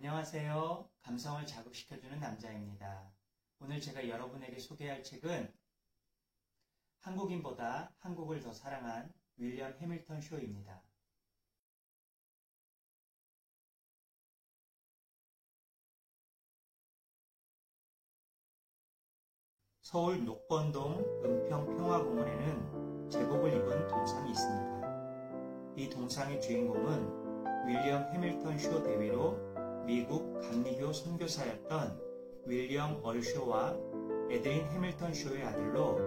안녕하세요. 감성을 자극시켜주는 남자입니다. 오늘 제가 여러분에게 소개할 책은 한국인보다 한국을 더 사랑한 윌리엄 해밀턴 쇼입니다. 서울 녹번동 은평평화공원에는 제복을 입은 동상이 있습니다. 이 동상의 주인공은 윌리엄 해밀턴 쇼 대위로 미국 감리교 선교사였던 윌리엄 얼쇼와 에드린 해밀턴 쇼의 아들로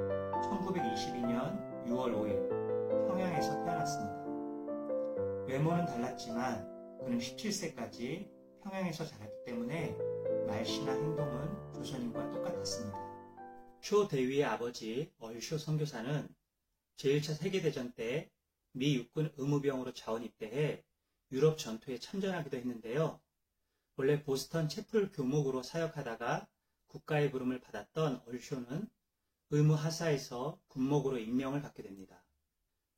1922년 6월 5일 평양에서 태어났습니다. 외모는 달랐지만 그는 17세까지 평양에서 자랐기 때문에 말씨나 행동은 조선인과 똑같았습니다. 쇼 대위의 아버지 얼쇼 선교사는 제1차 세계대전 때 미 육군 의무병으로 자원 입대해 유럽 전투에 참전하기도 했는데요. 원래 보스턴 채플 교목으로 사역하다가 국가의 부름을 받았던 얼쇼는 의무 하사에서 군목으로 임명을 받게 됩니다.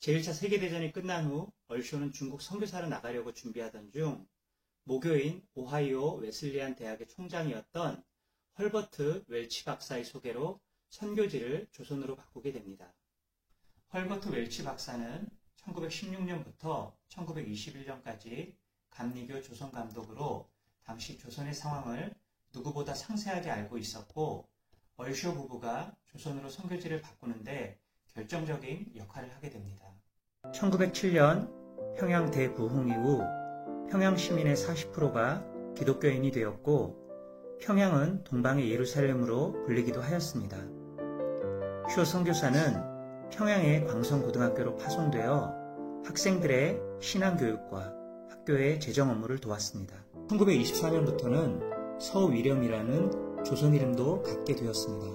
제1차 세계대전이 끝난 후 얼쇼는 중국 선교사로 나가려고 준비하던 중 모교인 오하이오 웨슬리안 대학의 총장이었던 헐버트 웰치 박사의 소개로 선교지를 조선으로 바꾸게 됩니다. 헐버트 웰치 박사는 1916년부터 1921년까지 감리교 조선 감독으로 당시 조선의 상황을 누구보다 상세하게 알고 있었고 얼쇼 부부가 조선으로 선교지를 바꾸는데 결정적인 역할을 하게 됩니다. 1907년 평양 대부흥 이후 평양 시민의 40%가 기독교인이 되었고 평양은 동방의 예루살렘으로 불리기도 하였습니다. 쇼 선교사는 평양의 광성고등학교로 파송되어 학생들의 신앙교육과 학교의 재정 업무를 도왔습니다. 1924년부터는 서위렴이라는 조선 이름도 갖게 되었습니다.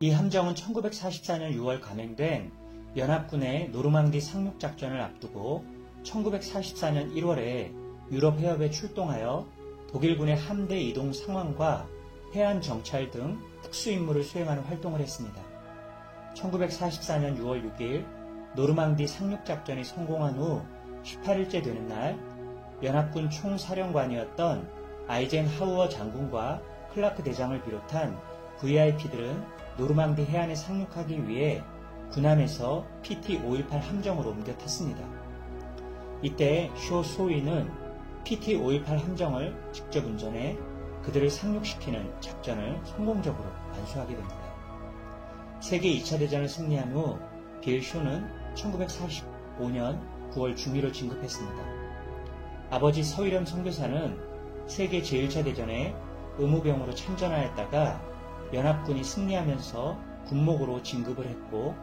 이 함정은 1944년 6월 감행된 연합군의 노르망디 상륙작전을 앞두고 1944년 1월에 유럽 해협에 출동하여 독일군의 함대 이동 상황과 해안 정찰 등 특수임무를 수행하는 활동을 했습니다. 1944년 6월 6일 노르망디 상륙작전이 성공한 후 18일째 되는 날 연합군 총사령관이었던 아이젠하우어 장군과 클라크 대장을 비롯한 VIP들은 노르망디 해안에 상륙하기 위해 군함에서 PT-518 함정으로 옮겨 탔습니다. 이때 쇼 소위는 PT-518 함정을 직접 운전해 그들을 상륙시키는 작전을 성공적으로 완수하게 됩니다. 세계 2차 대전을 승리한 후 빌 쇼는 1945년 9월 중위로 진급했습니다. 아버지 서위렴 선교사는 세계 제1차 대전에 의무병으로 참전하였다가 연합군이 승리하면서 군목으로 진급을 했고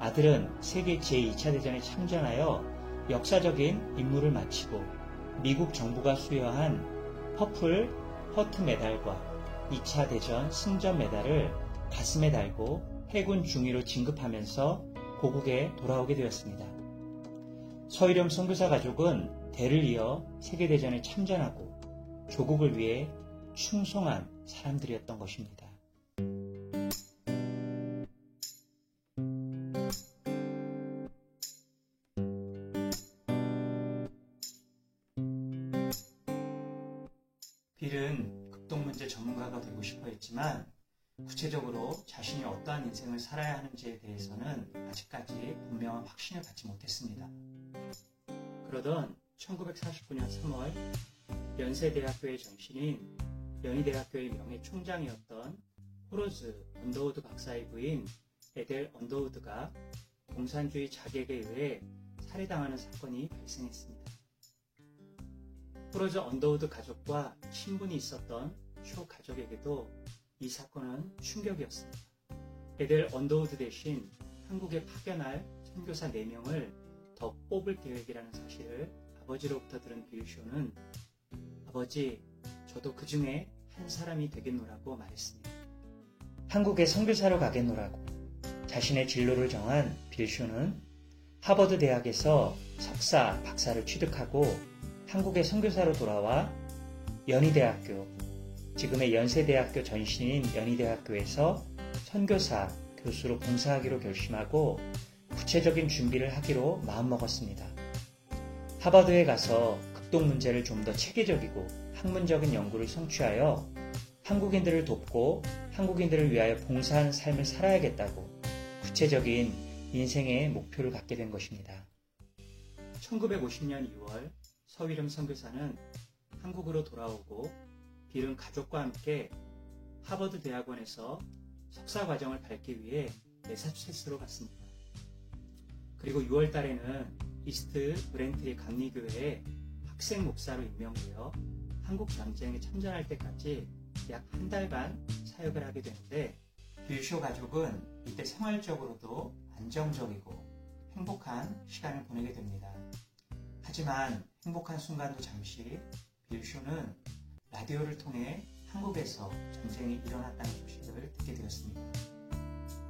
아들은 세계 제2차 대전에 참전하여 역사적인 임무를 마치고 미국 정부가 수여한 퍼플 허트 메달과 2차 대전 승전 메달을 가슴에 달고 해군 중위로 진급하면서 고국에 돌아오게 되었습니다. 서위렴 선교사 가족은 대를 이어 세계대전에 참전하고 조국을 위해 충성한 사람들이었던 것입니다. 빌은 극동문제 전문가가 되고 싶어 했지만 구체적으로 자신이 어떠한 인생을 살아야 하는지에 대해서는 아직까지 분명한 확신을 갖지 못했습니다. 그러던 1949년 3월 연세대학교의 전신인 연희대학교의 명예총장이었던 호로즈 언더우드 박사의 부인 에델 언더우드가 공산주의 자객에 의해 살해당하는 사건이 발생했습니다. 호로즈 언더우드 가족과 친분이 있었던 쇼 가족에게도 이 사건은 충격이었습니다. 에델 언더우드 대신 한국에 파견할 선교사 4명을 더 뽑을 계획이라는 사실을 아버지로부터 들은 빌 쇼는 아버지, 저도 그 중에 한 사람이 되겠노라고 말했습니다. 한국에 선교사로 가겠노라고 자신의 진로를 정한 빌 쇼는 하버드 대학에서 석사, 박사를 취득하고 한국의 선교사로 돌아와 연희대학교, 지금의 연세대학교 전신인 연희대학교에서 선교사, 교수로 봉사하기로 결심하고 구체적인 준비를 하기로 마음먹었습니다. 하버드에 가서 극동 문제를 좀 더 체계적이고 학문적인 연구를 성취하여 한국인들을 돕고 한국인들을 위하여 봉사하는 삶을 살아야겠다고 구체적인 인생의 목표를 갖게 된 것입니다. 1950년 2월 서위름 선교사는 한국으로 돌아오고 빌은 가족과 함께 하버드 대학원에서 석사 과정을 밟기 위해 매사추세츠로 갔습니다. 그리고 6월 달에는 이스트 브렌트리 감리교회에 학생 목사로 임명되어 한국 전쟁에 참전할 때까지 약 한 달간 사역을 하게 되는데 빌쇼 가족은 이때 생활적으로도 안정적이고 행복한 시간을 보내게 됩니다. 하지만 행복한 순간도 잠시 빌쇼는 라디오를 통해 한국에서 전쟁이 일어났다는 소식을 듣게 되었습니다.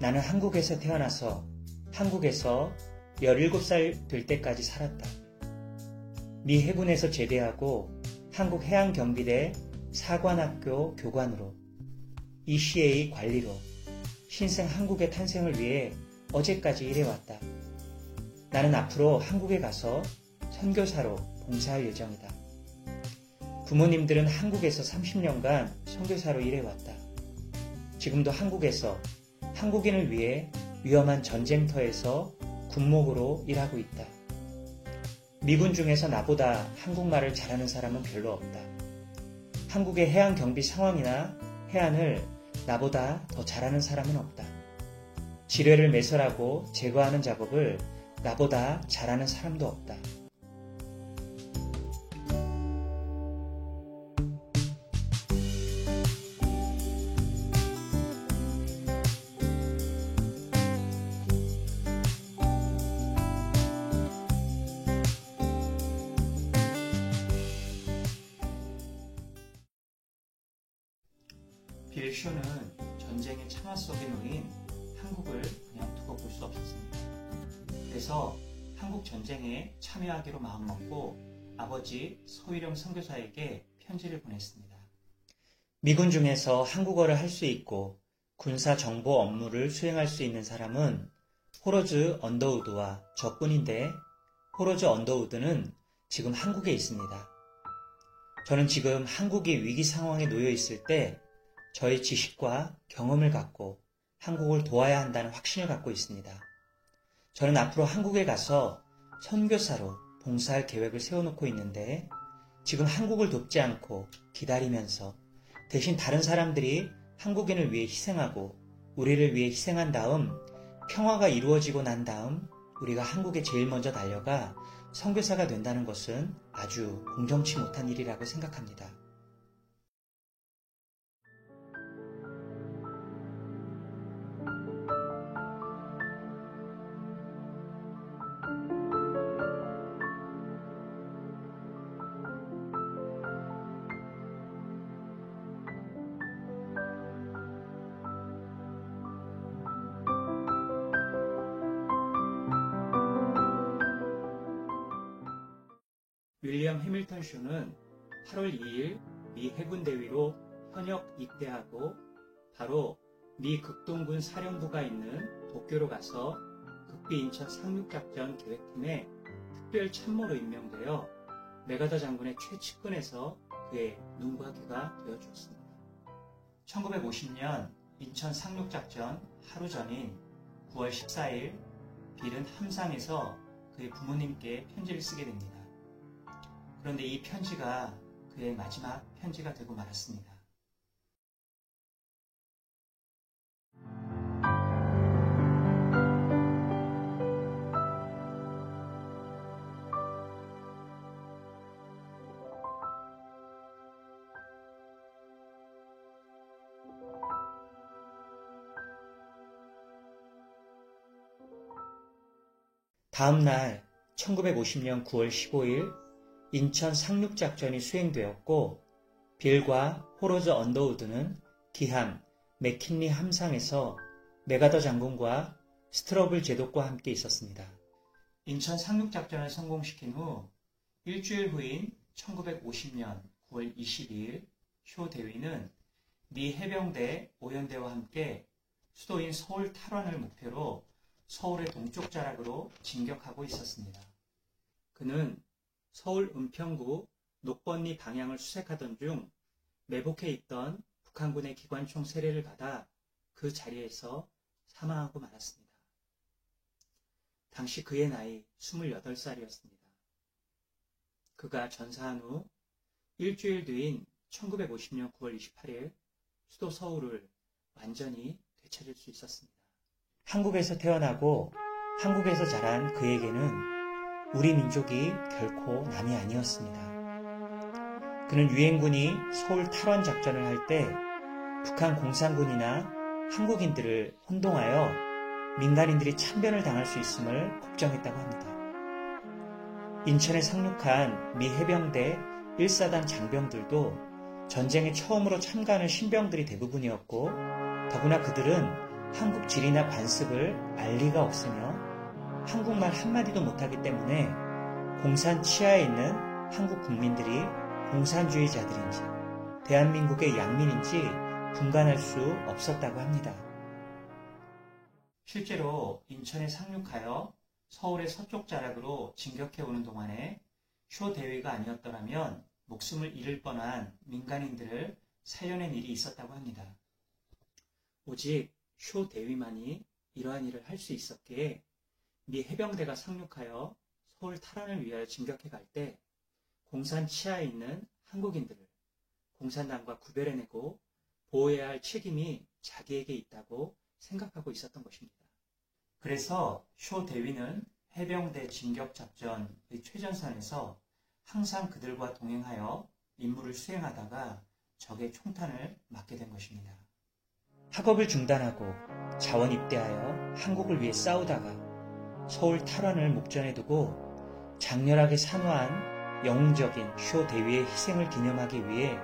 나는 한국에서 태어나서 한국에서 17살 될 때까지 살았다. 미 해군에서 제대하고 한국 해양경비대 사관학교 교관으로 ECA 관리로 신생 한국의 탄생을 위해 어제까지 일해왔다. 나는 앞으로 한국에 가서 선교사로 봉사할 예정이다. 부모님들은 한국에서 30년간 선교사로 일해왔다. 지금도 한국에서 한국인을 위해 위험한 전쟁터에서 군목으로 일하고 있다. 미군 중에서 나보다 한국말을 잘하는 사람은 별로 없다. 한국의 해양 경비 상황이나 해안을 나보다 더 잘하는 사람은 없다. 지뢰를 매설하고 제거하는 작업을 나보다 잘하는 사람도 없다. 빌쇼는 전쟁의 참화 속에 놓인 한국을 그냥 두고 볼 수 없었습니다. 그래서 한국 전쟁에 참여하기로 마음먹고 아버지 서위령 선교사에게 편지를 보냈습니다. 미군 중에서 한국어를 할 수 있고 군사 정보 업무를 수행할 수 있는 사람은 호로즈 언더우드와 저뿐인데 호로즈 언더우드는 지금 한국에 있습니다. 저는 지금 한국이 위기 상황에 놓여 있을 때 저의 지식과 경험을 갖고 한국을 도와야 한다는 확신을 갖고 있습니다. 저는 앞으로 한국에 가서 선교사로 봉사할 계획을 세워놓고 있는데 지금 한국을 돕지 않고 기다리면서 대신 다른 사람들이 한국인을 위해 희생하고 우리를 위해 희생한 다음 평화가 이루어지고 난 다음 우리가 한국에 제일 먼저 달려가 선교사가 된다는 것은 아주 공정치 못한 일이라고 생각합니다. 윌리엄 해밀턴 쇼는 8월 2일 미 해군대위로 현역 입대하고 바로 미 극동군 사령부가 있는 도쿄로 가서 극비 인천 상륙작전 기획팀의 특별 참모로 임명되어 메가더 장군의 최측근에서 그의 눈과 귀가 되어주었습니다. 1950년 인천 상륙작전 하루 전인 9월 14일 빌은 함상에서 그의 부모님께 편지를 쓰게 됩니다. 그런데 이 편지가 그의 마지막 편지가 되고 말았습니다. 다음 날 1950년 9월 15일 인천 상륙작전이 수행되었고 빌과 호로즈 언더우드는 기함 맥킨리 함상에서 메가더 장군과 스트러블 제독과 함께 있었습니다. 인천 상륙작전을 성공시킨 후 일주일 후인 1950년 9월 22일 쇼 대위는 미 해병대 오연대와 함께 수도인 서울 탈환을 목표로 서울의 동쪽 자락으로 진격하고 있었습니다. 그는 서울 은평구 녹번리 방향을 수색하던 중 매복해 있던 북한군의 기관총 세례를 받아 그 자리에서 사망하고 말았습니다. 당시 그의 나이 28살이었습니다. 그가 전사한 후 일주일 뒤인 1950년 9월 28일 수도 서울을 완전히 되찾을 수 있었습니다. 한국에서 태어나고 한국에서 자란 그에게는 우리 민족이 결코 남이 아니었습니다. 그는 유엔군이 서울 탈환 작전을 할 때 북한 공산군이나 한국인들을 혼동하여 민간인들이 참변을 당할 수 있음을 걱정했다고 합니다. 인천에 상륙한 미 해병대 1사단 장병들도 전쟁에 처음으로 참가하는 신병들이 대부분이었고 더구나 그들은 한국 지리나 관습을 알 리가 없으며 한국말 한마디도 못하기 때문에 공산 치하에 있는 한국 국민들이 공산주의자들인지 대한민국의 양민인지 분간할 수 없었다고 합니다. 실제로 인천에 상륙하여 서울의 서쪽 자락으로 진격해오는 동안에 쇼 대위가 아니었더라면 목숨을 잃을 뻔한 민간인들을 살려낸 일이 있었다고 합니다. 오직 쇼 대위만이 이러한 일을 할 수 있었기에 미 해병대가 상륙하여 서울 탈환을 위하여 진격해 갈 때 공산 치하에 있는 한국인들을 공산당과 구별해내고 보호해야 할 책임이 자기에게 있다고 생각하고 있었던 것입니다. 그래서 쇼 대위는 해병대 진격작전의 최전선에서 항상 그들과 동행하여 임무를 수행하다가 적의 총탄을 맞게 된 것입니다. 학업을 중단하고 자원 입대하여 한국을 위해 싸우다가 서울 탈환을 목전에 두고 장렬하게 산화한 영웅적인 쇼 대위의 희생을 기념하기 위해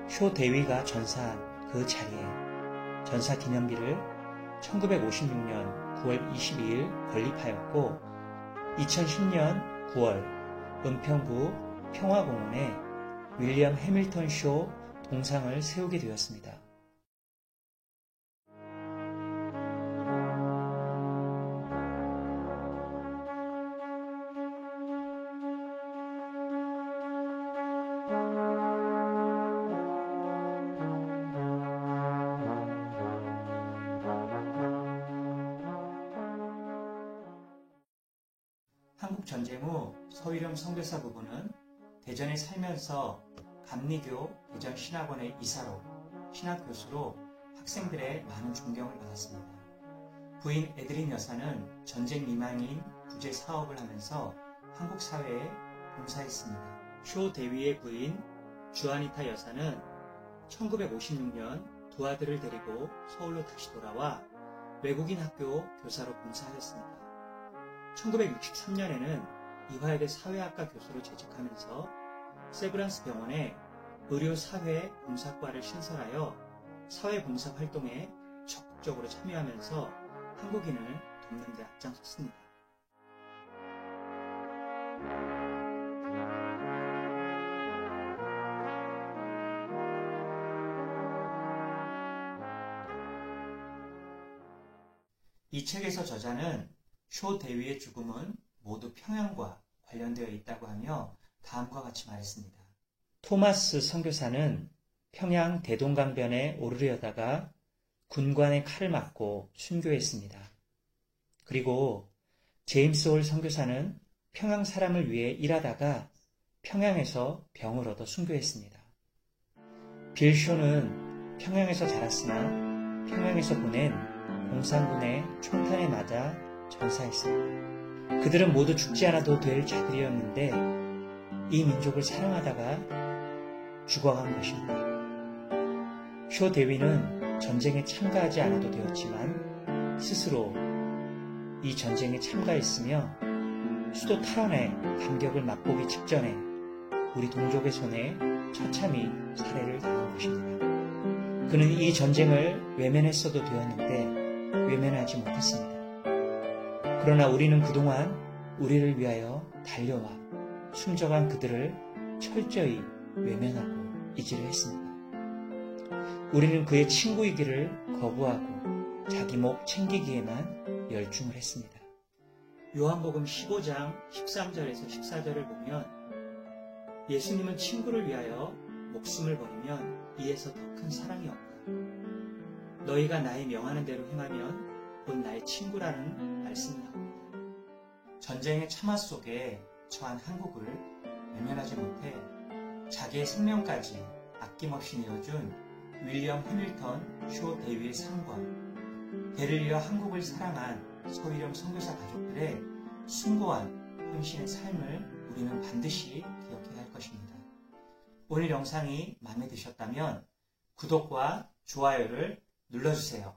쇼 대위가 전사한 그 자리에 전사 기념비를 1956년 9월 22일 건립하였고 2010년 9월 은평구 평화공원에 윌리엄 해밀턴 쇼 동상을 세우게 되었습니다. 한국 전쟁 후 서일영 선교사 부부는 대전에 살면서 감리교 대전신학원의 이사로 신학교수로 학생들의 많은 존경을 받았습니다. 부인 에드린 여사는 전쟁 미망인 구제 사업을 하면서 한국 사회에 봉사했습니다. 쇼 대위의 부인 주아니타 여사는 1956년 두 아들을 데리고 서울로 다시 돌아와 외국인 학교 교사로 봉사하였습니다. 1963년에는 이화여대 사회학과 교수로 재직하면서 세브란스 병원에 의료사회봉사과를 신설하여 사회봉사 활동에 적극적으로 참여하면서 한국인을 돕는 데 앞장섰습니다. 이 책에서 저자는 쇼 대위의 죽음은 모두 평양과 관련되어 있다고 하며 다음과 같이 말했습니다. 토마스 선교사는 평양 대동강변에 오르려다가 군관의 칼을 맞고 순교했습니다. 그리고 제임스 홀 선교사는 평양 사람을 위해 일하다가 평양에서 병을 얻어 순교했습니다. 빌 쇼는 평양에서 자랐으나 평양에서 보낸 공산군의 총탄에 맞아 전사했습니다. 그들은 모두 죽지 않아도 될 자들이었는데 이 민족을 사랑하다가 죽어간 것입니다. 쇼 대위는 전쟁에 참가하지 않아도 되었지만 스스로 이 전쟁에 참가했으며 수도 탈환의 감격을 맛보기 직전에 우리 동족의 손에 처참히 살해를 당한 것입니다. 그는 이 전쟁을 외면했어도 되었는데 외면하지 못했습니다. 그러나 우리는 그동안 우리를 위하여 달려와 숨져간 그들을 철저히 외면하고 잊으려 했습니다. 우리는 그의 친구이기를 거부하고 자기 목 챙기기에만 열중을 했습니다. 요한복음 15장 13절에서 14절을 보면 예수님은 친구를 위하여 목숨을 버리면 이에서 더 큰 사랑이 없다. 너희가 나의 명하는 대로 행하면 곧 나의 친구라는 말씀이 나옵니다. 전쟁의 참화 속에 처한 한국을 외면하지 못해 자기의 생명까지 아낌없이 내어준 윌리엄 해밀턴 쇼 대위의 상과 대를 이어 한국을 사랑한 서위령 선교사 가족들의 숭고한 헌신의 삶을 우리는 반드시 기억해야 할 것입니다. 오늘 영상이 마음에 드셨다면 구독과 좋아요를 눌러주세요.